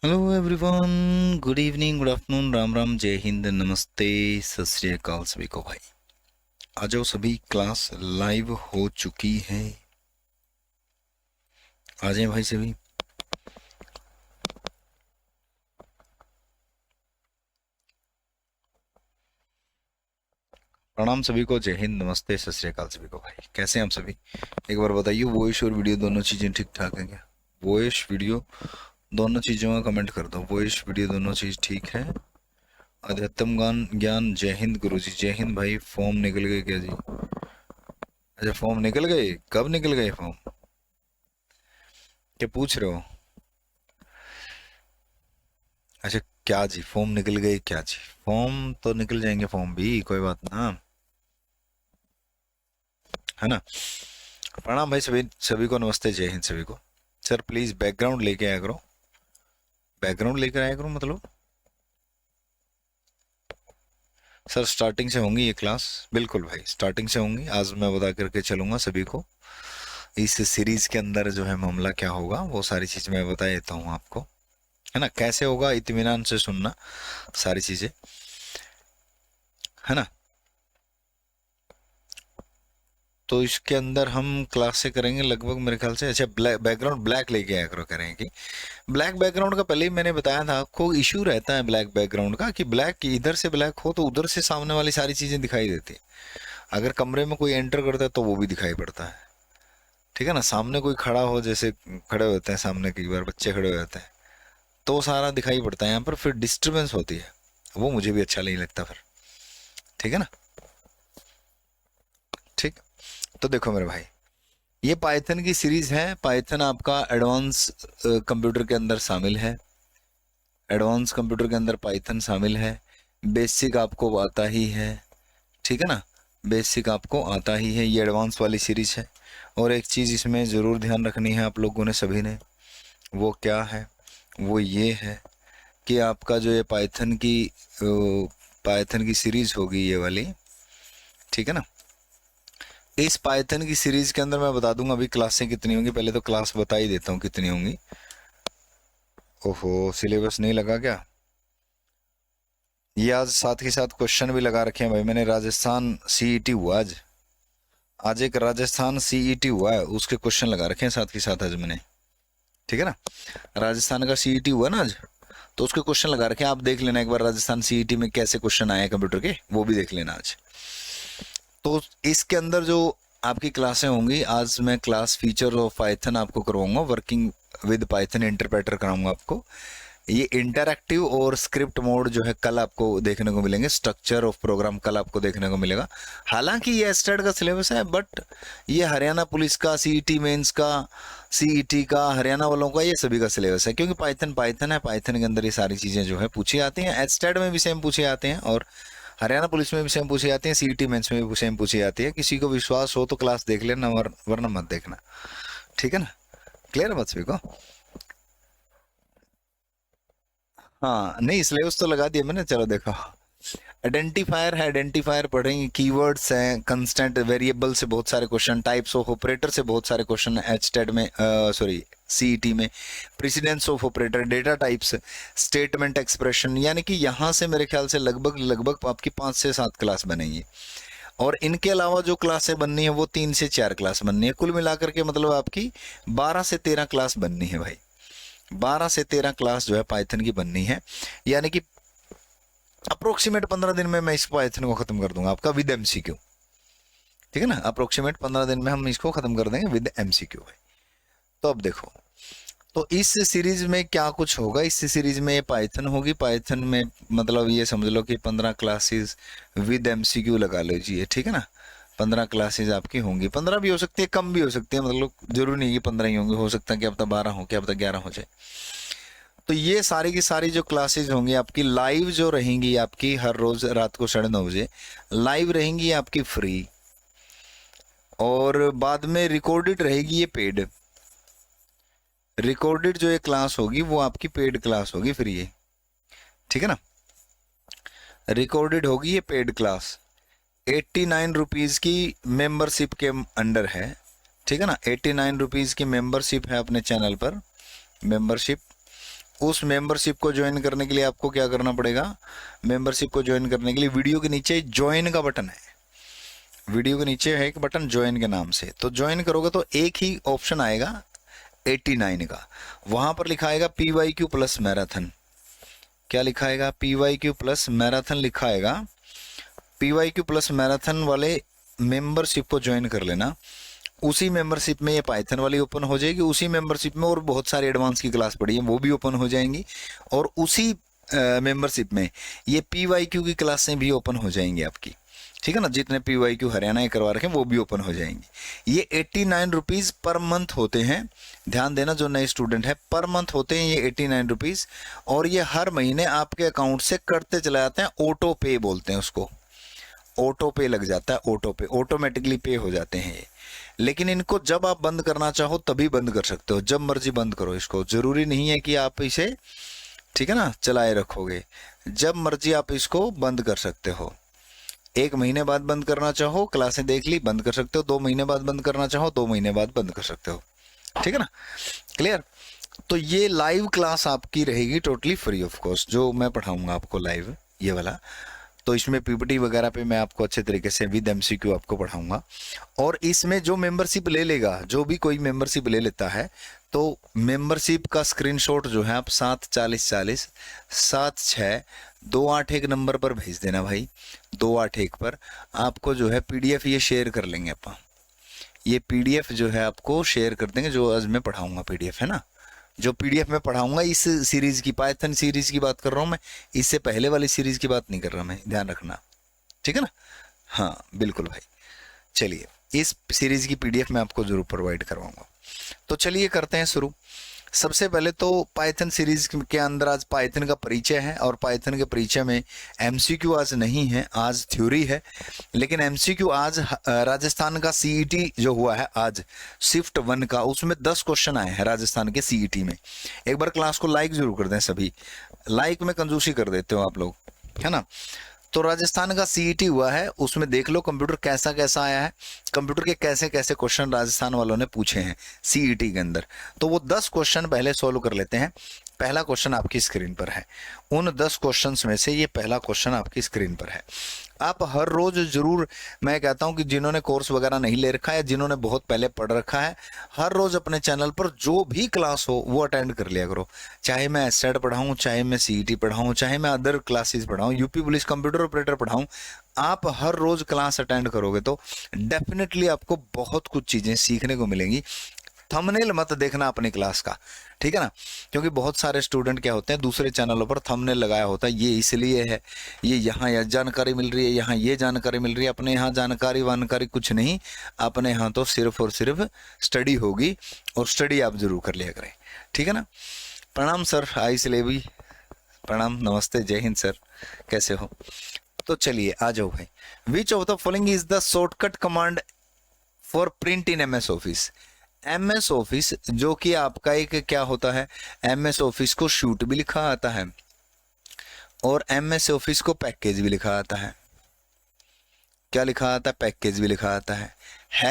Hello everyone, good evening, good afternoon, Ram Ram, जय हिंद, नमस्ते, सत श्री अकाल सभी को भाई। आ जाओ सभी, क्लास लाइव हो चुकी है। आ जाए भाई सभी। प्रणाम सभी को, जय हिंद, नमस्ते, सत श्री अकाल सभी को भाई। कैसे हैं आप सभी? एक बार बताइए, वॉइस और वीडियो दोनों चीज़ें ठीक ठाक है क्या? वॉइस वीडियो दोनों चीज़ों का कमेंट कर दो। वॉइस वीडियो दोनों चीज़ ठीक है? अध्यात्म ज्ञान, जय हिंद गुरु जी, जय हिंद भाई। फॉर्म निकल गए क्या जी? अच्छा, फॉर्म निकल गए? कब निकल गए फॉर्म? क्या पूछ रहे हो? अच्छा, क्या जी, फॉर्म निकल गए क्या जी? फॉर्म तो निकल जाएंगे, फॉर्म भी, कोई बात ना, है ना। प्रणाम भाई सभी, सभी को नमस्ते, जय हिंद सभी को। सर प्लीज बैकग्राउंड लेके आया करो, बैकग्राउंड लेकर आया करो मतलब। सर स्टार्टिंग से होंगी ये क्लास? बिल्कुल भाई, स्टार्टिंग से होंगी। आज मैं बता करके चलूंगा सभी को। इस सीरीज के अंदर जो है मामला क्या होगा वो सारी चीज मैं बता देता हूँ आपको, है ना। कैसे होगा, इत्मीनान से सुनना सारी चीजें, है ना। तो इसके अंदर हम क्लास से करेंगे लगभग मेरे ख्याल से। अच्छा, ब्लैक बैकग्राउंड ब्लैक लेके आया करो, करेंगे कि ब्लैक बैकग्राउंड का पहले ही मैंने बताया था आपको। इशू रहता है ब्लैक बैकग्राउंड का कि ब्लैक इधर से ब्लैक हो तो उधर से सामने वाली सारी चीजें दिखाई देती है। अगर कमरे में कोई एंटर करता है तो वो भी दिखाई पड़ता है, ठीक है ना। सामने कोई खड़ा हो, जैसे खड़े होते हैं सामने, कई बार बच्चे खड़े हो जाते हैं तो सारा दिखाई पड़ता है यहाँ पर, फिर डिस्टरबेंस होती है। वो मुझे भी अच्छा नहीं लगता फिर, ठीक है ना। ठीक। तो देखो मेरे भाई, ये पाइथन की सीरीज है। पाइथन आपका एडवांस कंप्यूटर के अंदर शामिल है। एडवांस कंप्यूटर के अंदर पाइथन शामिल है। बेसिक आपको आता ही है, ठीक है ना। बेसिक आपको आता ही है, ये एडवांस वाली सीरीज है। और एक चीज़ इसमें ज़रूर ध्यान रखनी है आप लोगों ने सभी ने, वो क्या है, वो ये है कि आपका जो ये पाइथन की सीरीज होगी ये वाली, ठीक है ना। इस पाइथन की सीरीज के अंदर मैं बता दूंगा अभी क्लासें कितनी होंगी। पहले तो क्लास बता ही देता हूँ कितनी होंगी। ओहो, सिलेबस नहीं लगा क्या? ये आज साथ के साथ क्वेश्चन भी लगा रखे हैं भाई मैंने। राजस्थान सीईटी हुआ आज, आज एक राजस्थान सीईटी हुआ है, उसके क्वेश्चन लगा रखे हैं साथ के साथ आज मैंने, ठीक है ना। राजस्थान का सीईटी हुआ ना आज, तो उसके क्वेश्चन लगा रखे हैं। आप देख लेना एक बार राजस्थान सीईटी में कैसे क्वेश्चन आए हैं कंप्यूटर के, वो भी देख लेना आज। तो इसके अंदर जो आपकी क्लासें होंगी, आज मैं क्लास फीचर ऑफ पाइथन आपको करवाऊंगा, वर्किंग विद पाइथन इंटरप्रेटर कराऊंगा आपको। ये इंटरैक्टिव और स्क्रिप्ट मोड जो है कल आपको देखने को मिलेंगे। स्ट्रक्चर ऑफ प्रोग्राम कल आपको देखने को मिलेगा। हालांकि ये स्टेट का सिलेबस है, बट ये हरियाणा पुलिस का, सीईटी मेंस का, सीईटी का, हरियाणा वालों का, ये सभी का सिलेबस है। क्योंकि पाइथन पाइथन है, पाइथन के अंदर ये सारी चीजें जो है पूछी आती हैं। एस्टेट में भी सेम पूछे आते हैं और हरियाणा पुलिस में भी सेम पूछी जाती है, सीईटी मेंस में भी सेम पूछी जाती है। किसी को विश्वास हो तो क्लास देख लेना, वरना मत देखना, ठीक है ना। क्लियर है बात सभी को? हाँ, नहीं सिलेबस तो लगा दिया मैंने, चलो देखो। आइडेंटिफायर है, आइडेंटिफायर पढ़ेंगे। कीवर्ड्स हैं, कंस्टेंट वेरिएबल से बहुत सारे क्वेश्चन, टाइप्स ऑफ ऑपरेटर से बहुत सारे क्वेश्चन एचटेड में, सॉरी सीईटी में। Precedence of operator, data types, statement expression, यानी कि यहाँ से मेरे ख्याल से लगभग लगभग आपकी 5 से 7 क्लास बनेंगी। और इनके अलावा जो क्लासें बननी है वो 3 से 4 क्लास बननी है। कुल मिलाकर के मतलब आपकी 12 से 13 क्लास बननी है भाई। 12 से 13 क्लास जो है पाइथन की बननी है। यानी कि अप्रोक्सीमेट 15 दिन में मैं इस पाइथन को खत्म कर दूंगा आपका विद एमसीक्यू, ठीक है ना। अप्रोक्सीमेट 15 दिन में हम इसको खत्म कर देंगे विद एमसीक्यू भाई। तो अब देखो, तो इस सीरीज में क्या कुछ होगा। इस सीरीज में ये पाइथन होगी। पाइथन में मतलब ये समझ लो कि 15 क्लासेस विद एमसीक्यू लगा लीजिए, ठीक है ना। 15 क्लासेस आपकी होंगी। 15 भी हो सकती है, कम भी हो सकती है, मतलब जरूरी नहीं कि 15 ही होंगी, हो सकता है कि अब तक 12 हो, क्या अब तक 11 हो जाए। तो ये सारी की सारी जो क्लासेस होंगी आपकी लाइव जो रहेंगी, आपकी हर रोज रात को 9:30 बजे लाइव रहेंगी आपकी फ्री। और बाद में रिकॉर्डेड रहेगी ये पेड। रिकॉर्डेड जो ये क्लास होगी वो आपकी पेड क्लास होगी, फ्री है, ठीक है ना। रिकॉर्डेड होगी ये पेड क्लास। 89 रुपीज़ की मेंबरशिप के अंडर है, ठीक है ना। 89 रुपीज़ की मेंबरशिप है अपने चैनल पर, मेंबरशिप। उस मेंबरशिप को ज्वाइन करने के लिए आपको क्या करना पड़ेगा, मेंबरशिप को ज्वाइन करने के लिए वीडियो के नीचे ज्वाइन का बटन है, वीडियो के नीचे है एक बटन ज्वाइन के नाम से, तो ज्वाइन करोगे तो एक ही ऑप्शन आएगा 89 का, वहां पर लिखा आएगा PYQ प्लस मैराथन। क्या लिखा आएगा, PYQ प्लस मैराथन लिखा आएगा। PYQ प्लस मैराथन वाले मेंबरशिप को ज्वाइन कर लेना। उसी मेंबरशिप में ये पाइथन वाली ओपन हो जाएगी, उसी मेंबरशिप में और बहुत सारी एडवांस की क्लास पड़ी है वो भी ओपन हो जाएंगी, और उसी मेंबरशिप में ये PYQ की क्लासें भी ओपन हो जाएंगी आपकी, ठीक है ना। जितने PYQ हरियाणा के करवा रखे हैं वो भी ओपन हो जाएंगे। ये 89 रुपीज़ पर मंथ होते हैं, ध्यान देना जो नए स्टूडेंट है, पर मंथ होते हैं ये 89 रुपीज़, और ये हर महीने आपके अकाउंट से कटते चले जाते हैं, ऑटो पे बोलते हैं उसको, ऑटो पे लग जाता है, ऑटो पे, ऑटोमेटिकली पे हो जाते हैं ये। लेकिन इनको जब आप बंद करना चाहो तभी बंद कर सकते हो, जब मर्जी बंद करो इसको, जरूरी नहीं है कि आप इसे, ठीक है ना, चलाए रखोगे, जब मर्जी आप इसको बंद कर सकते हो। 1 महीने बाद बंद करना चाहो, क्लासें देख ली, बंद कर सकते हो। 2 महीने बाद बंद करना चाहो, 2 महीने बाद बंद कर सकते हो, ठीक है ना, क्लियर। तो ये लाइव क्लास आपकी रहेगी टोटली फ्री ऑफ कॉस्ट, जो मैं पढ़ाऊंगा आपको लाइव ये वाला। तो इसमें PPT वगैरह पे मैं आपको अच्छे तरीके से विद MCQ आपको पढ़ाऊंगा। और इसमें जो मेंबरशिप ले लेगा, जो भी कोई मेंबरशिप ले लेता है, तो मेंबरशिप का स्क्रीनशॉट जो है आप 74040 76281 नंबर पर भेज देना भाई, 281 पर आपको जो है PDF ये शेयर कर लेंगे अपन, ये PDF जो है आपको शेयर कर देंगे, जो आज मैं पढ़ाऊंगा PDF है ना, जो PDF में पढ़ाऊंगा इस सीरीज की, पाइथन सीरीज की बात कर रहा हूँ मैं, इससे पहले वाली सीरीज की बात नहीं कर रहा मैं, ध्यान रखना, ठीक है ना। हाँ बिल्कुल भाई, चलिए इस सीरीज की PDF मैं आपको जरूर प्रोवाइड करवाऊंगा। तो चलिए करते हैं शुरू। सबसे पहले तो पाइथन सीरीज के अंदर आज पाइथन का परिचय है, और पाइथन के परिचय में MCQ आज नहीं है, आज थ्योरी है। लेकिन MCQ आज राजस्थान का CET जो हुआ है आज शिफ्ट 1 का, उसमें 10 क्वेश्चन आए हैं राजस्थान के CET में। एक बार क्लास को लाइक जरूर कर दें, सभी लाइक में कंजूसी कर देते हो आप लोग, है ना। तो राजस्थान का CET हुआ है, उसमें देख लो कंप्यूटर कैसा कैसा आया है, कंप्यूटर के कैसे कैसे क्वेश्चन राजस्थान वालों ने पूछे हैं CET के अंदर। तो वो 10 क्वेश्चन पहले सॉल्व कर लेते हैं। पहला क्वेश्चन आपकी स्क्रीन पर है, उन 10 क्वेश्चंस में से ये पहला क्वेश्चन आपकी स्क्रीन पर है। आप हर रोज जरूर, मैं कहता हूं कि जिन्होंने कोर्स वगैरह नहीं ले रखा है, जिन्होंने बहुत पहले पढ़ रखा है, हर रोज अपने चैनल पर जो भी क्लास हो वो अटेंड कर लिया करो। चाहे मैं SET पढ़ाऊं, चाहे मैं CET पढ़ाऊं, चाहे मैं अदर क्लासेस पढ़ाऊं, यूपी पुलिस कंप्यूटर ऑपरेटर पढ़ाऊं, आप हर रोज क्लास अटेंड करोगे तो डेफिनेटली आपको बहुत कुछ चीजें सीखने को मिलेंगी। थंबनेल मत देखना अपनी क्लास का, ठीक है ना, क्योंकि बहुत सारे स्टूडेंट क्या होते हैं दूसरे चैनलों पर थंबनेल लगाया होता है, ये इसलिए है, ये यहाँ यह जानकारी मिल रही है, यहाँ ये जानकारी मिल रही है, अपने यहाँ जानकारी वानकारी कुछ नहीं, अपने यहाँ तो सिर्फ और सिर्फ स्टडी होगी, और स्टडी आप जरूर कर लिया करें, ठीक है ना। प्रणाम सर, आई सिलेबी, प्रणाम, नमस्ते, जय हिंद सर, कैसे हो। तो चलिए आ जाओ भाई। Which of the following is the shortcut command for print in MS office. MS office जो कि आपका एक क्या होता है, MS ऑफिस को शूट भी लिखा आता है, और MS ऑफिस को पैकेज भी लिखा आता है। क्या लिखा आता है, पैकेज भी लिखा आता है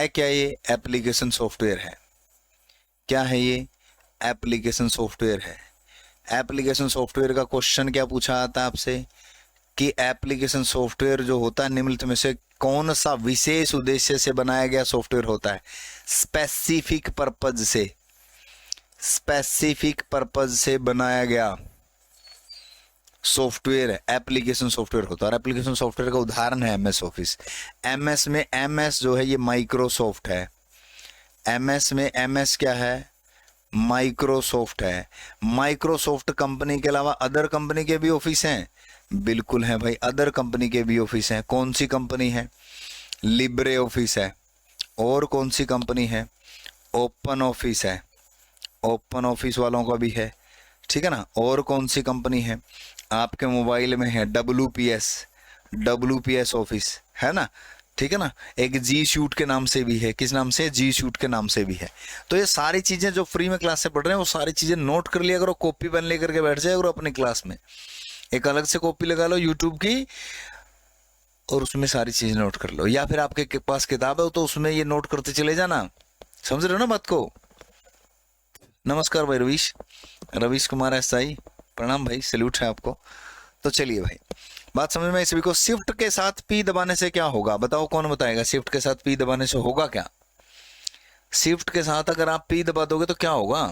क्या ये एप्लीकेशन सॉफ्टवेयर है, क्या है ये एप्लीकेशन सॉफ्टवेयर है। एप्लीकेशन सॉफ्टवेयर का क्वेश्चन क्या पूछा आता है आपसे, कि एप्लीकेशन सॉफ्टवेयर जो होता है निम्नलिखित में से कौन सा विशेष उद्देश्य से बनाया गया सॉफ्टवेयर होता है, स्पेसिफिक पर्पज से, स्पेसिफिक पर्पज से बनाया गया सॉफ्टवेयर है, एप्लीकेशन सॉफ्टवेयर होता है। और एप्लीकेशन सॉफ्टवेयर का उदाहरण है MS ऑफिस। MS में MS जो है ये माइक्रोसॉफ्ट है, MS में MS क्या है, माइक्रोसॉफ्ट है। माइक्रोसॉफ्ट कंपनी के अलावा अदर कंपनी के भी ऑफिस हैं, बिल्कुल है भाई, अदर कंपनी के भी ऑफिस हैं। कौन सी कंपनी है, लिब्रे ऑफिस है, और कौन सी कंपनी है, ओपन ऑफिस है, ओपन ऑफिस वालों का भी है, ठीक है ना। और कौन सी कंपनी है, आपके मोबाइल में है WPS ऑफिस है ना, ठीक है ना। एक G शूट के नाम से भी है, किस नाम से, G शूट के नाम से भी है। तो ये सारी चीजें जो फ्री में क्लास से पढ़ रहे हैं वो सारी चीजें नोट कर लिया करो, कॉपी पेन लेकर के बैठ जाए करो अपनी क्लास में, एक अलग से कॉपी लगा लो यूट्यूब की, और उसमें सारी चीजें नोट कर लो, या फिर आपके पास किताब है तो उसमें ये नोट करते चले जाना, समझ रहे हो ना बात को। नमस्कार भाई रवीश कुमार एसआई, प्रणाम भाई, सैल्यूट है आपको। तो चलिए भाई, बात समझ में आई सभी को। शिफ्ट के साथ पी दबाने से क्या होगा, बताओ कौन बताएगा। शिफ्ट के साथ पी दबाने से होगा क्या? शिफ्ट के साथ अगर आप पी दबा दोगे तो क्या होगा?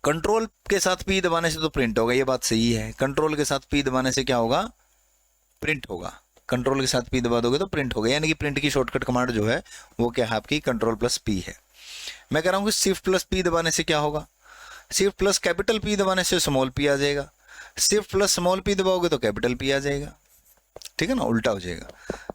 कंट्रोल के साथ पी दबाने से तो प्रिंट होगा, ये बात सही है। कंट्रोल के साथ पी दबाने से क्या होगा? प्रिंट होगा। कंट्रोल के साथ पी दबा दोगे तो प्रिंट होगा, यानी कि प्रिंट की शॉर्टकट कमांड जो है वो क्या है आपकी? कंट्रोल प्लस पी है। मैं कह रहा हूं कि शिफ्ट प्लस पी दबाने से क्या होगा? शिफ्ट प्लस कैपिटल पी दबाने से स्मॉल पी आ जाएगा, शिफ्ट प्लस स्मॉल पी दबाओगे तो कैपिटल पी आ जाएगा, ठीक है ना, उल्टा हो जाएगा।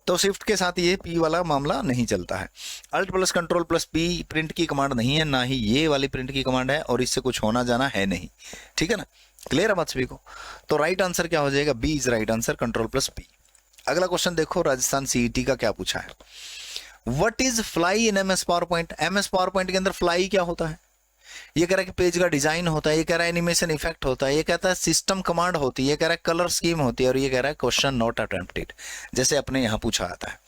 तो शिफ्ट के साथ ये पी वाला मामला नहीं चलता है। Alt plus control plus P print की कमांड नहीं है, ना ही ये वाली प्रिंट की कमांड है, और इससे कुछ होना जाना है नहीं, ठीक है ना। क्लियर है बात सभी को? तो राइट आंसर क्या हो जाएगा? B is right answer, control plus P. अगला क्वेश्चन देखो, राजस्थान सीईटी का क्या पूछा है। What is fly in MS PowerPoint? MS PowerPoint के अंदर फ्लाई क्या होता है? ये कह रहा है कि पेज का डिजाइन होता है, ये कह रहा है एनिमेशन इफेक्ट होता है, ये कहता है सिस्टम कमांड होती है, ये कह रहा है कलर स्कीम होती है, और ये कह रहा है क्वेश्चन नॉट अटेम्प्टेड, जैसे अपने यहां पूछा आता है।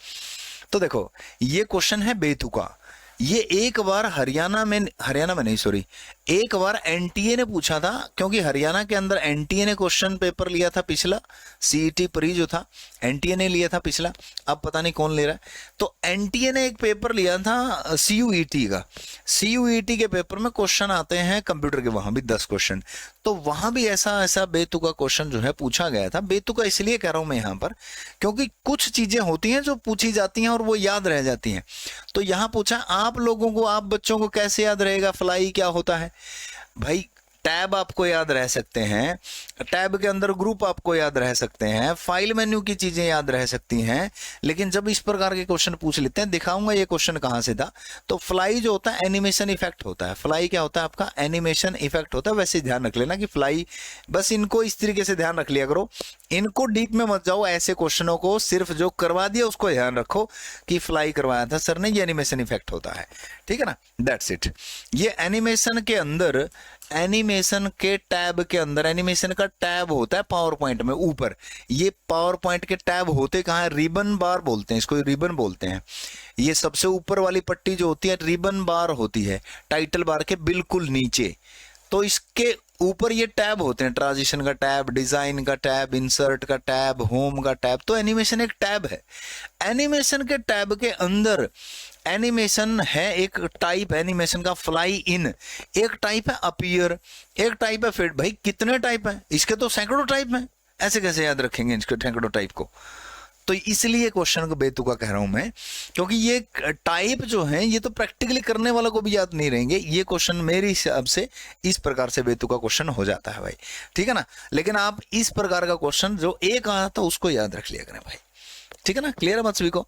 तो देखो, ये क्वेश्चन है बेतुका। ये एक बार हरियाणा में नहीं, सॉरी, एक बार एनटीए ने पूछा था, क्योंकि हरियाणा के अंदर एनटीए ने क्वेश्चन पेपर लिया था पिछला, सीईटी प्री जो था एनटीए ने लिया था पिछला, अब पता नहीं कौन ले रहा है। तो एनटीए ने एक पेपर लिया था सीयूईटी का। सीयूईटी के पेपर में क्वेश्चन आते हैं कंप्यूटर के, वहां भी 10 क्वेश्चन, तो वहां भी ऐसा बेतुका क्वेश्चन जो है पूछा गया था। बेतुका इसलिए कह रहा हूं मैं यहां पर, क्योंकि कुछ चीजें होती हैं जो पूछी जाती हैं और वो याद रह जाती हैं। तो यहां पूछा, आप लोगों को, आप बच्चों को कैसे याद रहेगा फ्लाई क्या होता है? भाई टैब आपको याद रह सकते हैं, टैब के अंदर ग्रुप आपको याद रह सकते हैं, फाइल मेन्यू की चीजें याद रह सकती हैं, लेकिन जब इस प्रकार के क्वेश्चन पूछ लेते हैं, दिखाऊंगा ये क्वेश्चन कहां से था। तो फ्लाई जो होता है एनिमेशन इफेक्ट होता है। फ्लाई क्या होता है आपका? एनिमेशन इफेक्ट होता है। वैसे ध्यान रख लेना कि फ्लाई, बस इनको इस तरीके से ध्यान रख लिया करो, इनको डीप में मत जाओ। ऐसे क्वेश्चनों को सिर्फ जो करवा दिया उसको ध्यान रखो कि फ्लाई करवाया था सर ने, ये एनिमेशन इफेक्ट होता है, ठीक है ना, दैट्स इट। ये एनिमेशन के अंदर, एनिमेशन के टैब के अंदर, एनिमेशन का टैब होता है पावर पॉइंट में ऊपर। ये पावर पॉइंट के टैब होते कहाँ है? रिबन बार बोलते हैं इसको, रिबन बोलते हैं। ये सबसे ऊपर वाली पट्टी जो होती है रिबन बार होती है, टाइटल बार के बिल्कुल नीचे। तो इसके ऊपर ये टैब होते हैं, ट्रांजिशन का टैब, डिजाइन का टैब, इंसर्ट का टैब, होम का टैब। तो एनिमेशन एक टैब है। एनिमेशन के टैब के अंदर एनिमेशन है, एक टाइप एनिमेशन का फ्लाई इन, एक टाइप है अपीयर, एक टाइप है फिट। भाई कितने टाइप है इसके? तो सैकड़ों टाइप हैं, ऐसे कैसे याद रखेंगे इसके सैकड़ों टाइप को? तो इसलिए क्वेश्चन को बेतुका कह रहा हूं मैं, क्योंकि ये टाइप जो है ये तो प्रैक्टिकली करने वालों को भी याद नहीं रहेंगे। ये क्वेश्चन मेरे हिसाब से इस प्रकार से बेतुका क्वेश्चन हो जाता है भाई, ठीक है ना। लेकिन आप इस प्रकार का क्वेश्चन जो एक आया था उसको याद रख लिया करें भाई, ठीक है ना। क्लियर है बात सभी को?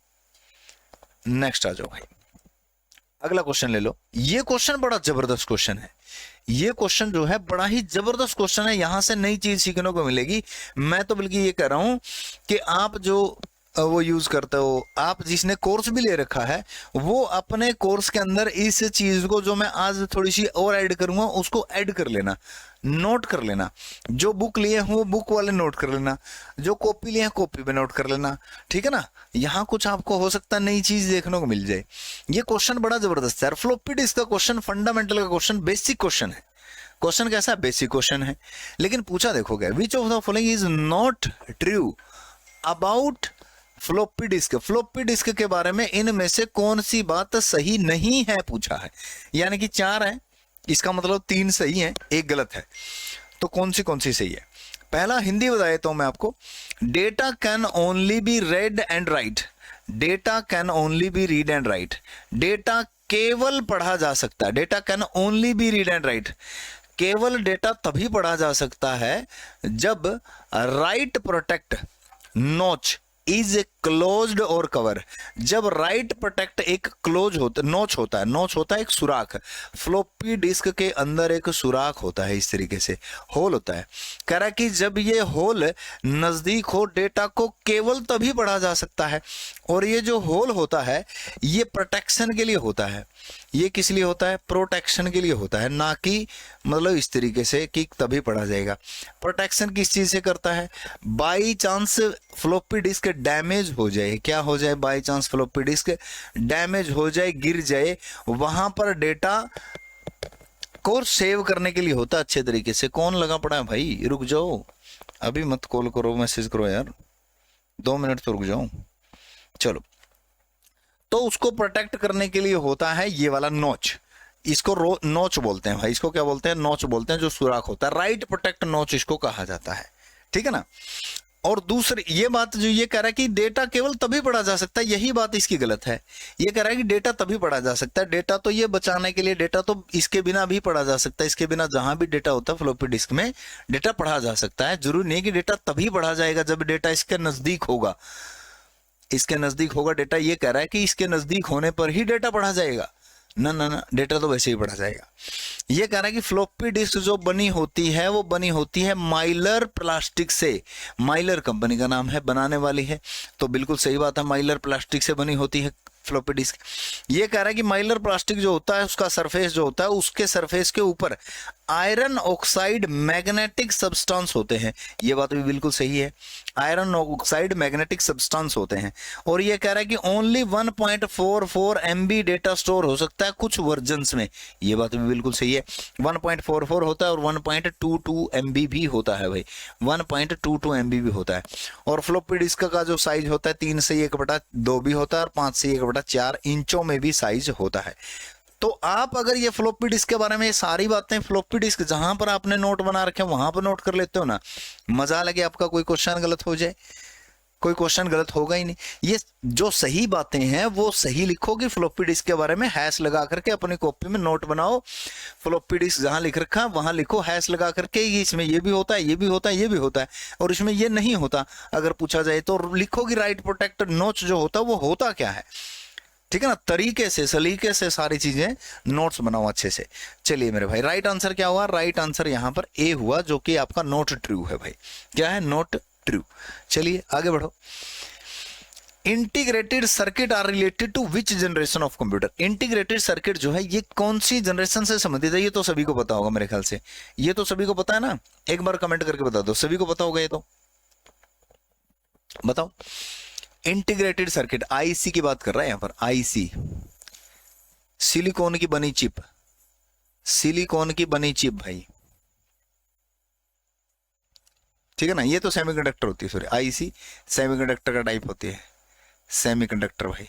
नेक्स्ट आ जाओ भाई, अगला क्वेश्चन ले लो। ये क्वेश्चन बड़ा जबरदस्त क्वेश्चन है। ये क्वेश्चन जो है बड़ा ही जबरदस्त क्वेश्चन है, यहां से नई चीज सीखने को मिलेगी। मैं तो बल्कि ये कह रहा हूं कि आप जो वो यूज करते हो, आप जिसने कोर्स भी ले रखा है, वो अपने कोर्स के अंदर इस चीज को जो मैं आज थोड़ी सी और ऐड करूंगा उसको ऐड कर लेना, नोट कर लेना। जो बुक लिए हो वो बुक वाले नोट कर लेना, जो कॉपी लिए हैं कॉपी पे नोट कर लेना, ठीक है ना। यहां कुछ आपको हो सकता है नई चीज देखने को मिल जाए। ये क्वेश्चन बड़ा जबरदस्त है। फ्लॉपी डिस्क का क्वेश्चन फंडामेंटल का क्वेश्चन, बेसिक क्वेश्चन है। क्वेश्चन कैसा? बेसिक क्वेश्चन है, लेकिन पूछा देखोगे, विच of the following is not true about floppy disk. Floppy disk के बारे में इनमें से कौन सी बात सही नहीं है पूछा है। यानी कि 4 है, इसका मतलब 3 सही है, 1 गलत है। तो कौन सी सही है? पहला हिंदी बता देता हूं मैं आपको। Data can only be read and write. Data can only be read and write. Data केवल पढ़ा जा सकता है। Data can only be read and write. केवल डेटा तभी पढ़ा जा सकता है जब write protect notch is closed और कवर। जब राइट प्रोटेक्ट एक क्लोज होता, नॉच होता है, नॉच होता है एक सुराख। फ्लॉपी डिस्क के अंदर एक सुराख होता है, इस तरीके से होल होता है। कह रहा है कि जब ये होल नजदीक हो, डेटा को केवल तभी पढ़ा जा सकता है। और ये जो होल होता है ये प्रोटेक्शन के लिए होता है। ये किस लिए होता है? प्रोटेक्शन के लिए होता है, ना कि मतलब इस तरीके से कि तभी पढ़ा जाएगा। प्रोटेक्शन किस चीज से करता है? By chance floppy disk damage हो जाए, क्या हो जाए? By chance floppy disk damage हो जाए, गिर जाए, वहां पर डेटा कोर्स सेव करने के लिए होता है अच्छे तरीके से। कौन लगा पड़ा है भाई, रुक जाओ, अभी मत कॉल करो, मैसेज करो यार, 2 मिनट तो रुक जाओ। चलो, तो उसको प्रोटेक्ट करने के लिए होता है ये वाला नोच, इसको नोच बोलते हैं भाई, इसको क्या बोलते हैं, नोच बोलते हैं, जो सुराख होता है, राइट प्रोटेक्ट नोच इसको कहा जाता है, ठीक है ना। और दूसरी ये बात जो ये कह रहा है कि डेटा केवल तभी पढ़ा जा सकता है, यही बात इसकी गलत है। ये कह रहा है कि डेटा तभी पढ़ा जा सकता है, डेटा तो ये बचाने के लिए, डेटा तो इसके बिना भी पढ़ा जा सकता है, इसके बिना जहां भी डेटा होता है फ्लॉपी डिस्क में डेटा पढ़ा जा सकता है। जरूरी नहीं कि डेटा तभी पढ़ा जाएगा जब डेटा इसके नजदीक होगा, इसके नजदीक होगा डेटा, ये कह रहा है कि इसके नजदीक होने पर ही डेटा पढ़ा जाएगा, ना ना ना, डेटा तो वैसे ही पढ़ा जाएगा। ये कह रहा है कि फ्लॉपी डिस्क जो बनी होती है वो बनी होती है माइलर प्लास्टिक से, माइलर कंपनी का नाम है, बनाने वाली है, तो बिल्कुल सही बात है, माइलर प्लास्टिक से बनी होती है फ्लॉपी डिस्क। ये कह रहा है कि माइलर प्लास्टिक जो होता है उसका सरफेस जो होता है, उसके सरफेस के ऊपर आयरन ऑक्साइड मैग्नेटिक सब्सटेंस होते हैं, ये बात भी बिल्कुल सही है, आयरन ऑक्साइड मैग्नेटिक सब्सटेंस होते हैं। और ये कह रहा है कि ओनली 1.44 MB डेटा स्टोर हो सकता है कुछ वर्जन्स में, ये बात भी बिल्कुल सही है, 1.44 होता है और 1.22 MB भी होता है भाई, 1.22 MB भी होता है। और फ्लॉपी डिस्क का जो साइज होता है 3 से 1/2 भी होता है और 5 से 1/4 इंचों में भी साइज होता है। तो आप अगर ये फ्लॉपी डिस्क के बारे में ये सारी बातें, फ्लॉपी डिस्क जहां पर आपने नोट बना रखे हैं वहां पर नोट कर लेते हो ना, मजा लगे आपका कोई क्वेश्चन गलत हो जाए, कोई क्वेश्चन गलत होगा ही नहीं। ये जो सही बातें हैं वो सही लिखोगे, फ्लॉपी डिस्क के बारे में हैश लगा करके अपनी कॉपी में नोट बनाओ, फ्लॉपी डिस्क जहां लिख रखा है वहां लिखो हैश लगा करके, इसमें ये भी होता है, ये भी होता है, ये भी होता है, और इसमें ये नहीं होता अगर पूछा जाए तो लिखोगी राइट प्रोटेक्ट नोच जो होता है वो होता क्या है, ठीक है ना, तरीके से सलीके से सारी चीजें नोट्स बनाओ अच्छे से। चलिए मेरे भाई, राइट आंसर क्या हुआ, राइट आंसर यहां पर ए हुआ, जो कि आपका नोट ट्रू है भाई, क्या है, नोट ट्रू। चलिए आगे बढ़ो। Integrated circuit are related to which generation of computer, integrated circuit जो है ये कौन सी जनरेशन से संबंधित है, ये तो सभी को पता होगा मेरे ख्याल से, ये तो सभी को पता है ना, एक बार कमेंट करके बता दो, सभी को पता होगा ये तो, बताओ। इंटीग्रेटेड सर्किट, आईसी की बात कर रहा है यहां पर, आईसी, सिलिकॉन की बनी चिप, सिलिकॉन की बनी चिप भाई, ठीक है ना, ये तो सेमीकंडक्टर होती है, सॉरी आईसी सेमीकंडक्टर का टाइप होती है, सेमीकंडक्टर भाई,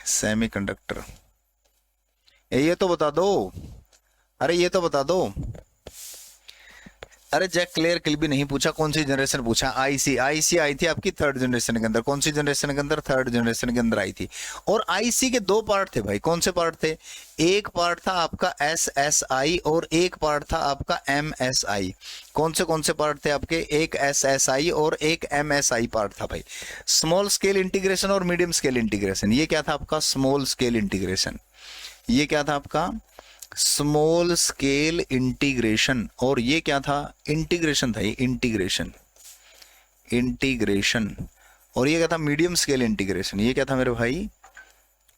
सेमीकंडक्टर, ये तो बता दो, अरे ये तो बता दो, अरे जैक क्लियर किल भी नहीं पूछा, कौन सी जनरेशन पूछा, आईसी, आईसी आई थी आपकी 3rd जनरेशन के अंदर, कौन सी जनरेशन के अंदर, 3rd जनरेशन के अंदर आई थी। और आईसी के 2 पार्ट थे भाई, कौन से पार्ट थे, एक पार्ट था आपका एसएसआई और एक पार्ट था आपका एमएसआई। कौन से पार्ट थे आपके, एक एसएसआई और एक एमएसआई पार्ट था भाई। स्मॉल स्केल इंटीग्रेशन और मीडियम स्केल इंटीग्रेशन, ये क्या था आपका, स्मॉल स्केल इंटीग्रेशन, ये क्या था आपका, स्मॉल स्केल इंटीग्रेशन, और ये क्या था, इंटीग्रेशन था, ये इंटीग्रेशन, इंटीग्रेशन, और ये क्या था, मीडियम स्केल इंटीग्रेशन, ये क्या था मेरे भाई,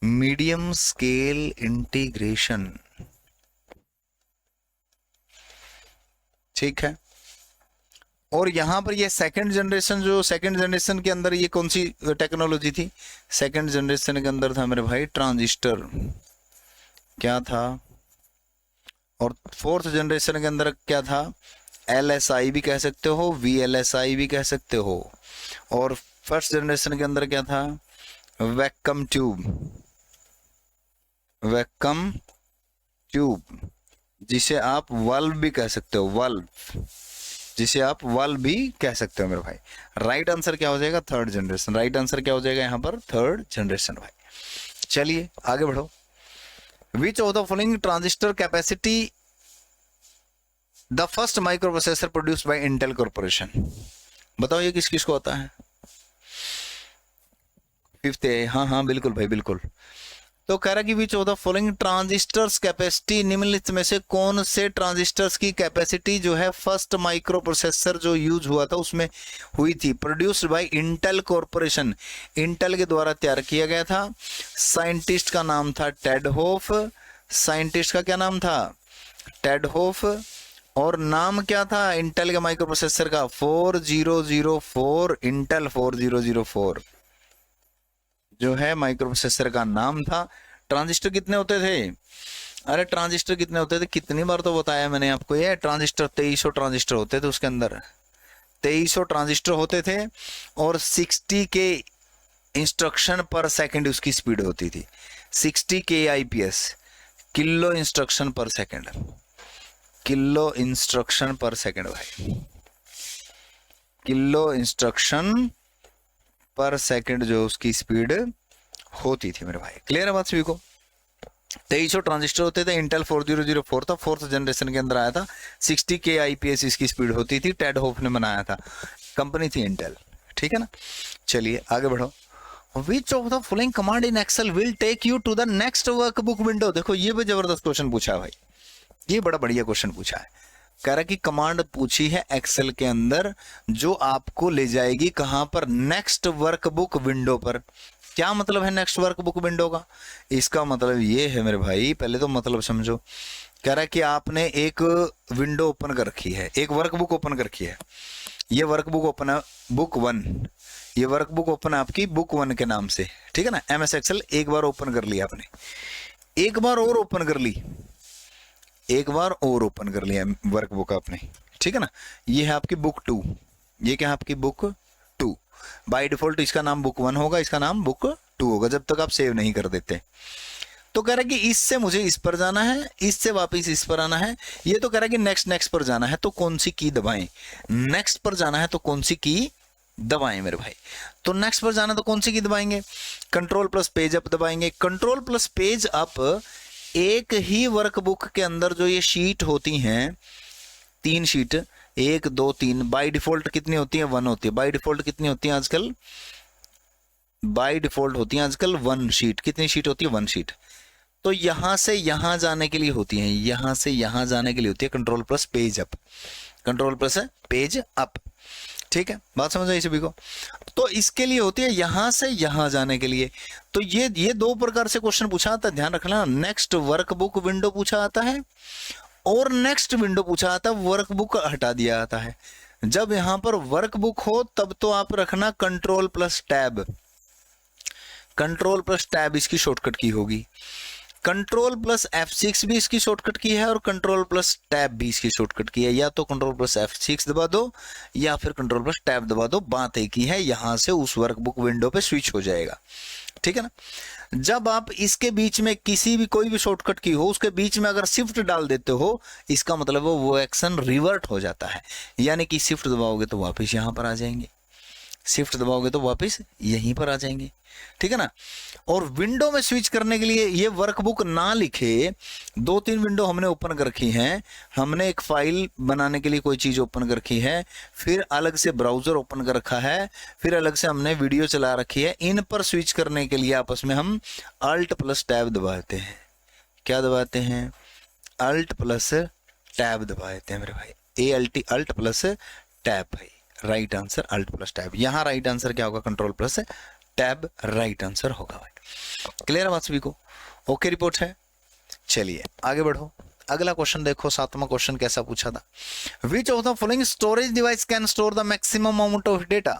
मीडियम स्केल इंटीग्रेशन, ठीक है। और यहां पर ये सेकंड जनरेशन, जो सेकंड जनरेशन के अंदर ये कौन सी टेक्नोलॉजी थी, सेकंड जनरेशन के अंदर था मेरे भाई ट्रांजिस्टर, क्या था, और 4th जनरेशन के अंदर क्या था, LSI भी कह सकते हो, VLSI भी कह सकते हो, और 1st जनरेशन के अंदर क्या था, वैक्यूम ट्यूब, वैक्यूम ट्यूब, जिसे आप वाल्व भी कह सकते हो, वाल्व, जिसे आप वाल्व भी कह सकते हो मेरे भाई। राइट आंसर क्या हो जाएगा, 3rd जनरेशन, राइट आंसर क्या हो जाएगा यहाँ पर, 3rd जनरेशन भाई। चलिए आगे बढ़ो। Which of the following transistor capacity the first microprocessor produced by Intel Corporation, बताओ ये किस किस को आता है, 5th है, हाँ बिल्कुल भाई बिल्कुल। तो कह रहा कि विच of the following transistors capacity, निम्नलिखित में से कौन से ट्रांजिस्टर्स की कैपेसिटी जो है फर्स्ट माइक्रो प्रोसेसर जो यूज हुआ था उसमें हुई थी, produced by Intel corporation, Intel के द्वारा तैयार किया गया था। साइंटिस्ट का नाम था टेड होफ, साइंटिस्ट का क्या नाम था, टेड होफ, और नाम क्या था इंटेल के माइक्रो प्रोसेसर का, 4004, इंटेल 4004 जो है माइक्रो प्रोसेसर का नाम था। ट्रांजिस्टर कितने होते थे? अरे ट्रांजिस्टर कितने होते थे, कितनी बार तो बताया मैंने आपको, ये ट्रांजिस्टर 2300 ट्रांजिस्टर होते थे उसके अंदर, 2300 ट्रांजिस्टर होते थे और 60 के इंस्ट्रक्शन पर सेकंड उसकी स्पीड होती थी। 60 kbps, किलो इंस्ट्रक्शन पर सेकंड, किलो इंस्ट्रक्शन पर सेकंड भाई, किलो इंस्ट्रक्शन पर सेकंड जो उसकी स्पीड होती थी मेरे भाई। क्लियर है बात सभी को? 2300 ट्रांजिस्टर होते थे, इंटेल 4004 था, 4th जनरेशन के अंदर आया था, 60 kbps इसकी स्पीड होती थी, टेड होफ ने बनाया था, कंपनी थी इंटेल, ठीक है ना। चलिए आगे बढ़ो। Which of the following command in Excel will take you to the next workbook window? देखो ये भी जबरदस्त क्वेश्चन पूछा है भाई, ये बड़ा बढ़िया क्वेश्चन पूछा है। कह रहा कि कमांड पूछी है एक्सेल के अंदर जो आपको ले जाएगी कहां पर? नेक्स्ट वर्कबुक विंडो पर। क्या मतलब है नेक्स्ट वर्कबुक विंडो का? इसका मतलब ये है मेरे भाई, पहले तो मतलब समझो। कह रहा है कि आपने एक विंडो ओपन कर रखी है, एक वर्कबुक ओपन कर रखी है, ये वर्कबुक ओपन है बुक 1, ये वर्कबुक ओपन है आपकी बुक 1 के नाम से, ठीक है ना। MS एक्सेल एक बार ओपन कर लिया आपने, एक बार और ओपन कर ली, एक बार और ओपन कर लिया वर्कबुक आपने, ठीक है ना। ये है आपकी बुक 2, ये क्या है आपकी बुक 2। बाय डिफॉल्ट इसका नाम बुक 1 होगा, इसका नाम बुक 2 होगा जब तक आप सेव नहीं कर देते। तो कह रहा है कि इससे मुझे इस पर जाना है, इससे वापस इस पर आना है। ये तो कह रहा है कि नेक्स्ट पर जाना है, तो कौन सी की दबाएं? नेक्स्ट पर जाना है तो कौन सी की दबाएं मेरे भाई? तो नेक्स्ट पर जाना तो कौन सी की दबाएंगे? कंट्रोल प्लस पेज अप दबाएंगे। कंट्रोल प्लस पेज अप एक ही वर्कबुक के अंदर जो ये शीट होती हैं, 3 शीट, 1 2 3, बाय डिफॉल्ट कितनी होती है? 1 होती है। बाय डिफॉल्ट कितनी होती है आजकल? बाय डिफॉल्ट होती है आजकल 1 शीट। कितनी शीट होती है? 1 शीट। तो यहां से यहां जाने के लिए होती है, यहां से यहां जाने के लिए होती है control plus page up, control plus page up, ठीक है। बात समझ आई सभी को? तो इसके लिए होती है यहां से यहां जाने के लिए। तो ये 2 प्रकार से क्वेश्चन पूछा आता है, ध्यान रखना। नेक्स्ट वर्कबुक विंडो पूछा आता है और नेक्स्ट विंडो पूछा आता है, वर्कबुक हटा दिया जाता है। जब यहां पर वर्कबुक हो तब तो आप रखना control plus tab, control plus tab इसकी शॉर्टकट की होगी। कंट्रोल प्लस F6 भी इसकी शॉर्टकट की है और कंट्रोल प्लस टैब भी इसकी शॉर्टकट की है। या तो कंट्रोल प्लस F6 दबा दो या फिर कंट्रोल प्लस टैब दबा दो, बात एक ही है। यहां से उस वर्कबुक विंडो पे स्विच हो जाएगा, ठीक है ना। जब आप इसके बीच में किसी भी कोई भी शॉर्टकट की हो, उसके बीच में अगर शिफ्ट डाल देते हो, इसका मतलब वो एक्शन रिवर्ट हो जाता है। यानी कि शिफ्ट दबाओगे तो वापस यहां पर आ जाएंगे, शिफ्ट दबाओगे तो वापस यहीं पर आ जाएंगे, ठीक है ना। और विंडो में स्विच करने के लिए ये वर्कबुक ना लिखे, 2-3 विंडो हमने ओपन कर रखी हैं, हमने एक फाइल बनाने के लिए कोई चीज ओपन कर रखी है, फिर अलग से ब्राउजर ओपन कर रखा है, फिर अलग से हमने वीडियो चला रखी है। इन पर स्विच करने के लिए आपस में हम अल्ट प्लस टैब दबाते हैं। क्या दबाते हैं? अल्ट प्लस टैब दबाते हैं मेरे भाई। ALT, अल्ट प्लस टैब भाई। Right answer alt plus tab. यहां राइट आंसर क्या होगा? Control plus tab right answer होगा भाई। क्लियर है बात सभी को? ओके रिपोर्ट है। चलिए आगे बढ़ो। अगला क्वेश्चन देखो, 7वां क्वेश्चन कैसा पूछा था? विच of the following storage device can store the maximum amount of data?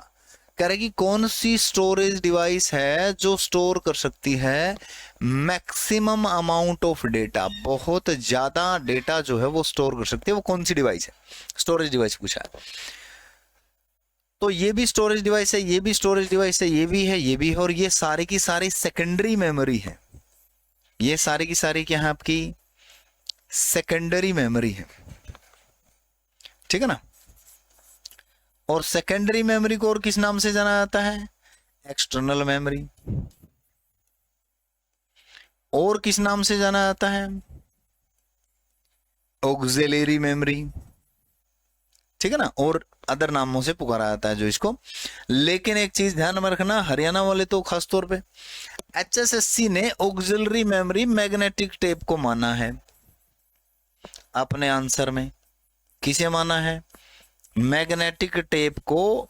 कह रहे कि कौन सी स्टोरेज डिवाइस है जो स्टोर कर सकती है मैक्सिमम अमाउंट ऑफ डेटा, बहुत ज्यादा डेटा जो है वो स्टोर कर सकती है, वो कौन सी डिवाइस है? स्टोरेज डिवाइस पूछा है। तो ये भी स्टोरेज डिवाइस है, ये भी स्टोरेज डिवाइस है, ये भी है, ये भी है, और ये सारी की सारी सेकेंडरी मेमोरी है। ये सारी की सारी क्या है? आपकी सेकेंडरी मेमोरी है, ठीक है ना। और सेकेंडरी मेमोरी को और किस नाम से जाना जाता है? External memory. और किस नाम से जाना जाता है? ऑक्सिलरी मेमोरी, ठीक है ना। और अदर नामों से पुकारा जाता है जो इसको। लेकिन एक चीज ध्यान में रखना, हरियाणा वाले तो खास तौर पे HSSC ने ऑक्सिलरी मेमोरी मैग्नेटिक टेप को माना है अपने आंसर में। किसे माना है? मैग्नेटिक टेप को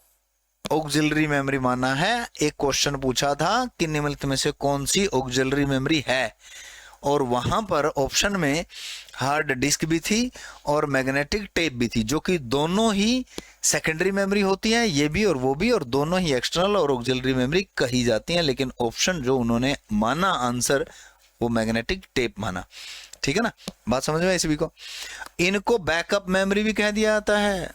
ऑक्सिलरी मेमोरी माना है। एक क्वेश्चन पूछा था कि निम्नलिखित में से कौन सी ऑक्सिलरी मेमोरी है, और वहां पर ऑप्शन में हार्ड डिस्क भी थी और मैग्नेटिक टेप भी थी, जो कि दोनों ही सेकेंडरी मेमोरी होती है, ये भी और वो भी, और दोनों ही एक्सटर्नल और ऑक्सिलरी मेमोरी कही जाती हैं। लेकिन ऑप्शन जो उन्होंने माना आंसर वो मैग्नेटिक टेप माना, ठीक है ना, बात समझ में सभी को। इनको बैकअप मेमोरी भी कह दिया जाता है,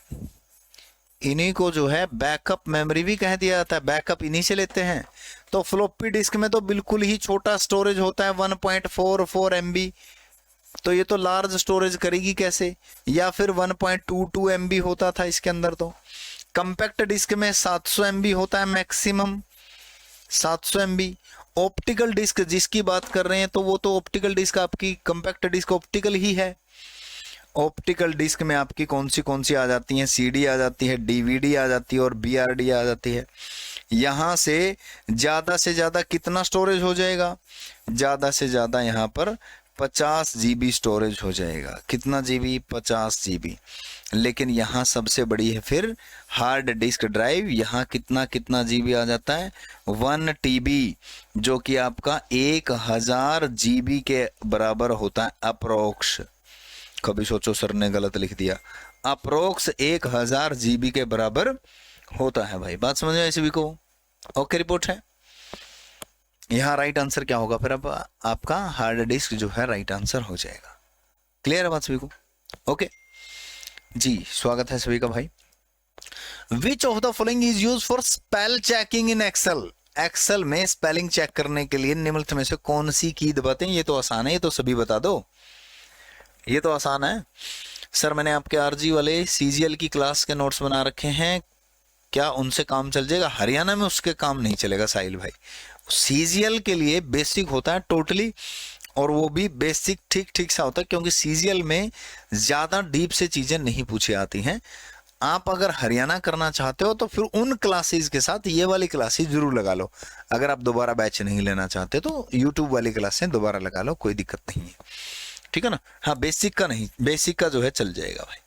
इन्हीं को जो है बैकअप मेमोरी भी कह दिया जाता है, बैकअप इन्हीं से लेते हैं। तो फ्लॉपी डिस्क में तो बिल्कुल ही छोटा स्टोरेज होता है 1.44 MB, तो ये तो लार्ज स्टोरेज करेगी कैसे, या फिर 1.22 MB होता था इसके अंदर। तो कंपैक्ट डिस्क में 700 MB होता है मैक्सिमम, 700 MB। ऑप्टिकल डिस्क जिसकी बात कर रहे हैं तो वो तो ऑप्टिकल डिस्क आपकी, कंपैक्ट डिस्क ऑप्टिकल ही है। ऑप्टिकल डिस्क में आपकी कौन सी आ जाती हैं, CD आ जाती है, DVD आ जाती है और BRD आ जाती है। यहाँ से ज़्यादा कितना स्टोरेज हो जाएगा, ज़्यादा से ज़्यादा यहाँ पर 50 GB स्टोरेज हो जाएगा। कितना GB, 50 GB। लेकिन यहाँ सबसे बड़ी है फिर हार्ड डिस्क ड्राइव, यहाँ कितना GB आ जाता है, 1 TB, जो कि आपका 1000 GB के बराबर होता है अप्रोक्स। कभी सोचो सर ने गलत लिख दिया, अप्रोक्स 1000 GB के बराबर होता है भाई, बात समझ में सभी को। ओके, रिपोर्ट है। यहाँ राइट आंसर क्या होगा फिर, अब आपका हार्ड डिस्क जो है राइट आंसर हो जाएगा। क्लियर है बात सभी को? ओके जी, स्वागत है सभी का भाई। Which of the following is use for spell checking in Excel? Excel में स्पेलिंग चेक करने के लिए निम्नलिखित में से कौन सी की दबाते हैं? ये तो आसान है, ये तो सभी बता दो, ये तो आसान है सर। मैंने आपके आरजी वाले CGL की क्लास के नोट्स बना रखे हैं, क्या उनसे काम चल जाएगा? हरियाणा में उसके काम नहीं चलेगा साहिल भाई। CGL के लिए बेसिक होता है टोटली, और वो भी बेसिक ठीक सा होता है, क्योंकि CGL में ज़्यादा डीप से चीज़ें नहीं पूछी आती हैं। आप अगर हरियाणा करना चाहते हो तो फिर उन क्लासेस के साथ ये वाली क्लासेस जरूर लगा लो। अगर आप दोबारा बैच नहीं लेना चाहते तो यूट्यूब वाली क्लासें दोबारा लगा लो, कोई दिक्कत नहीं है, ठीक है ना। हाँ, बेसिक का नहीं, बेसिक का जो है चल जाएगा भाई।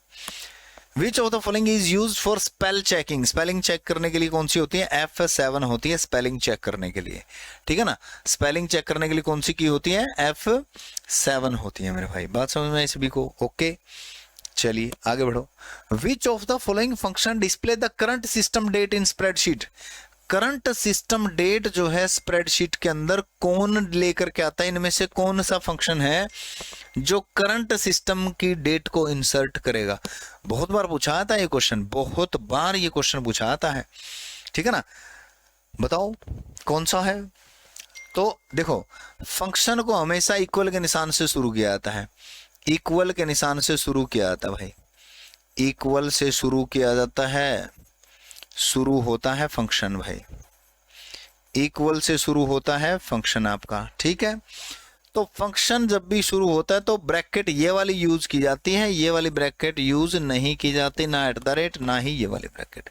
Which of the following is used for spell checking? Spelling check करने के लिए कौन सी होती है? F7 होती है स्पेलिंग चेक करने के लिए, ठीक है ना। स्पेलिंग चेक करने के लिए कौन सी की होती है? F7 होती है मेरे भाई, बात समझ में आई सभी को? ओके, चलिए आगे बढ़ो। Which of the following function display the current system date in spreadsheet? Current system date जो है स्प्रेडशीट के अंदर कौन लेकर के आता है? इनमें से कौन सा फंक्शन है जो करंट सिस्टम की डेट को इंसर्ट करेगा? बहुत बार पूछा आता है ये क्वेश्चन, बहुत बार ये क्वेश्चन पूछा आता है, ठीक है ना। बताओ कौन सा है? तो देखो, फंक्शन को हमेशा इक्वल के निशान से शुरू किया जाता है, इक्वल के निशान से शुरू किया जाता है भाई, इक्वल से शुरू किया जाता है, शुरू होता है फंक्शन भाई, इक्वल से शुरू होता है फंक्शन आपका, ठीक है। तो फंक्शन जब भी शुरू होता है तो ब्रैकेट ये वाली यूज की जाती है, ये वाली ब्रैकेट यूज नहीं की जाती, ना एट द रेट ना ही ये वाली ब्रैकेट।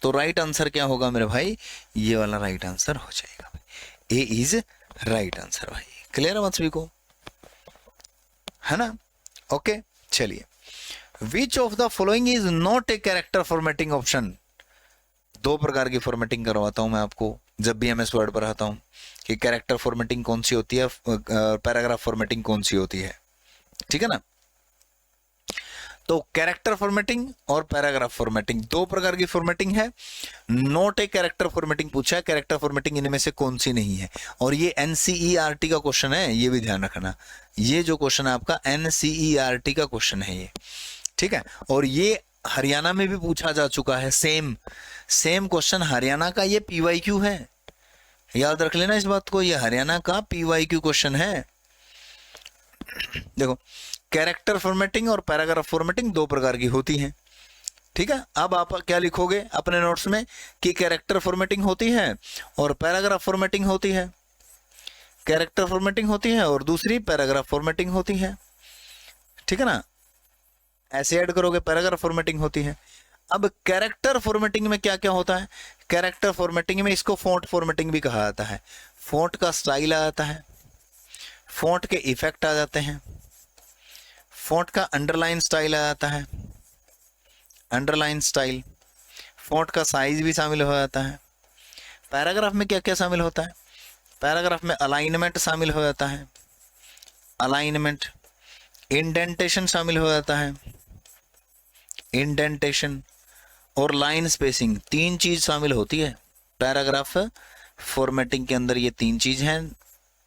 तो राइट आंसर क्या होगा मेरे भाई? ये वाला राइट आंसर हो जाएगा भाई, ए इज राइट आंसर भाई। क्लियर है बात सभी को, है ना? ओके, चलिए। विच of the following is not a character formatting option? दो प्रकार की फॉर्मेटिंग करवाता हूं मैं आपको जब भी MS वर्ड पर आता हूं, कि कैरेक्टर फॉर्मेटिंग कौन सी होती है, पैराग्राफ फॉर्मेटिंग कौन सी होती है, ठीक है ना। तो कैरेक्टर फॉर्मेटिंग और पैराग्राफ फॉर्मेटिंग दो प्रकार की फॉर्मेटिंग है। नॉट ए कैरेक्टर फॉर्मेटिंग पूछा है, कैरेक्टर फॉर्मेटिंग इनमें से कौन सी नहीं है, और ये NCERT का क्वेश्चन है, ये भी ध्यान रखना। ये जो क्वेश्चन है आपका NCERT का क्वेश्चन है ये, ठीक है। और ये हरियाणा में भी पूछा जा चुका है, सेम क्वेश्चन हरियाणा का, ये PYQ है, याद रख लेना इस बात को, ये हरियाणा का PYQ क्वेश्चन है। देखो, कैरेक्टर फॉर्मेटिंग और पैराग्राफ फॉर्मेटिंग दो प्रकार की होती हैं, ठीक है। अब आप क्या लिखोगे अपने नोट्स में कि कैरेक्टर फॉर्मेटिंग होती है और पैराग्राफ फॉर्मेटिंग होती है, कैरेक्टर फॉर्मेटिंग होती है और दूसरी पैराग्राफ फॉर्मेटिंग होती है, ठीक है ना। ऐसे ऐड करोगे, पैराग्राफ फॉर्मेटिंग होती है। अब कैरेक्टर फॉर्मेटिंग में क्या क्या होता है? कैरेक्टर फॉर्मेटिंग में इसको फॉन्ट फॉर्मेटिंग भी कहा जाता है। फॉन्ट का स्टाइल आ जाता है, फॉन्ट के इफेक्ट आ जाते हैं, फॉन्ट का अंडरलाइन स्टाइल आ जाता है, अंडरलाइन स्टाइल, फॉन्ट का साइज भी शामिल हो जाता है। पैराग्राफ में क्या क्या शामिल होता है? पैराग्राफ में अलाइनमेंट शामिल हो जाता है, अलाइनमेंट, इंडेंटेशन शामिल हो जाता है, इंडेंटेशन और लाइन स्पेसिंग, तीन चीज शामिल होती है पैराग्राफ फॉर्मेटिंग के अंदर। ये तीन चीज हैं,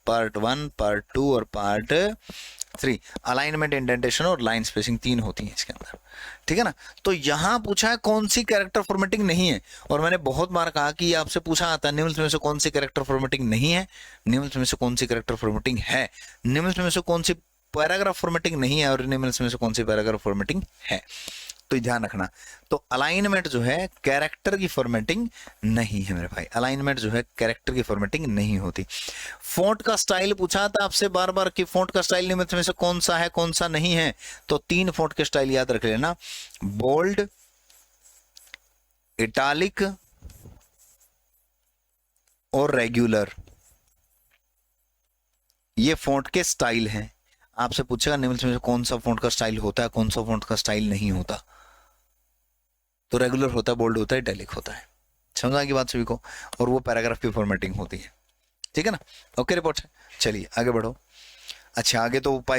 पार्ट 1, पार्ट 2 और पार्ट 3। अलाइनमेंट, इंडेंटेशन और लाइन स्पेसिंग 3 होती है इसके अंदर, ठीक है ना। तो यहां पूछा है कौन सी कैरेक्टर फॉर्मेटिंग नहीं है, और मैंने बहुत बार कहा कि आपसे पूछा आता है निम्न में से कौन सी कैरेक्टर फॉर्मेटिंग नहीं है, निम्न में से कौन सी कैरेक्टर फॉर्मेटिंग है, निम्न में से कौन सी पैराग्राफ फॉर्मेटिंग नहीं है, और निम्न में से कौन सी पैराग्राफ फॉर्मेटिंग है। तो ध्यान रखना। तो अलाइनमेंट जो है कैरेक्टर की फॉर्मेटिंग नहीं है मेरे भाई, अलाइनमेंट जो है कैरेक्टर की फॉर्मेटिंग नहीं होती। फॉन्ट का स्टाइल पूछा था आपसे बार बार कि फॉन्ट का स्टाइल निम्न में से कौन सा है कौन सा नहीं है, तो 3 फॉन्ट के स्टाइल याद रख लेना, बोल्ड, इटालिक और रेगुलर, ये फॉन्ट के स्टाइल हैं। आपसे पूछेगा निम्न में से कौन सा फॉन्ट का स्टाइल होता है, कौन सा फॉन्ट का स्टाइल नहीं होता, तो रेगुलर होता है, बोल्ड होता है, इटैलिक होता है। समझ आ गई बात सभी को, और वो पैराग्राफ की फॉर्मेटिंग होती है, ठीक है ना। ओके रिपोर्ट, चलिए आगे बढ़ो। अच्छा आगे तो